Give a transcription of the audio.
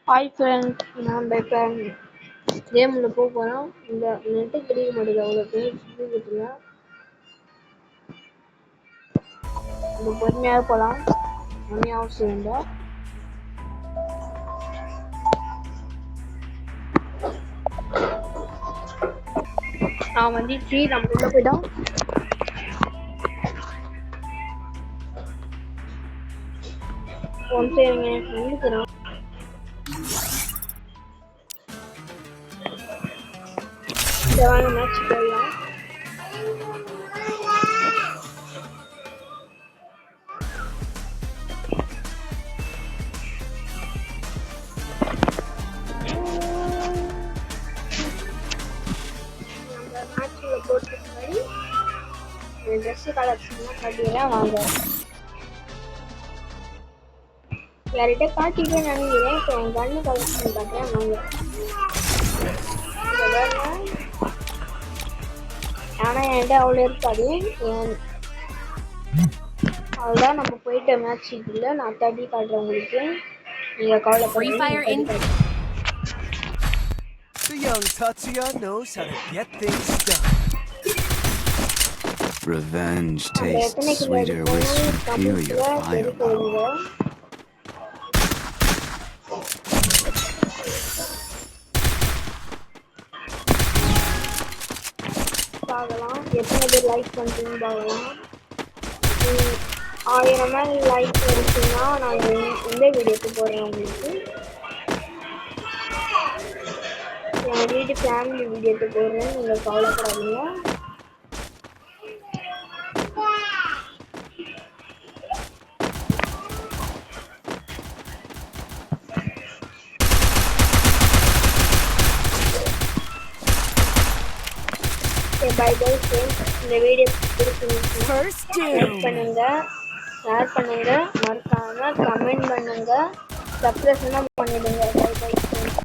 Hi friends, நான் இப்போ கேமில் போக போகிறோம். இந்த நெட்டு கிடைக்க மாட்டேங்குது, அவ்வளோ பேர் சுற்றிக்கிட்டுருங்க. நம்ம பொறுமையாக போகலாம், ஒன்றும் அவசியம் இல்லை. நான் வந்துச்சு, நம்ம உள்ள போயிட்டோம். ஒன் சரிங்க, வந்துக்கிறோம். வாங்க மேட்ச் போயிடலாம். நம்ம மேட்ச்சில் போட்டு முன்னாடி ட்ரெஸ்ஸு கலெக்ஷன்லாம் கட்டிடுறேன். வாங்க, யார்கிட்ட காட்டிட்டே நினைக்கிறேன். இப்போ என் கண்ணு கலெக்ஷன் காட்டுறேன். வாங்க, ஆனால் என்கிட்ட அவ்வளோ இருக்காது. அவ்வளோதான், நம்ம போயிட்ட மேட்ச்சுக்கு இல்லை. நான் தட்டி காட்டுறேன் உங்களுக்கு, நீங்கள் கவலைப்படுறீங்க. The young Tatsuya knows how to get things done. Revenge tastes sweeter with superior firepower. பார்க்கலாம் எத்தனை பேர் லைக் பண்ணுறீங்கன்னு பார்க்கலாம். 1000 மேல் லைக் இருக்குன்னா நான் இந்த வீடியோக்கு போடுறேன். உங்களுக்கு என் வீட்டு ஃபேமிலி வீடியோக்கு போடுறேன், நீங்கள் கவலைப்படாதீங்க. பை பை ஃப்ரெண்ட்ஸ், இந்த வீடியோ பிடிச்சிருந்துச்சுன்னா லைக் பண்ணுங்க, ஷேர் பண்ணுங்க, மறக்காம கமெண்ட் பண்ணுங்க, சப்ஸ்கிரைப் பண்ணிடுங்க.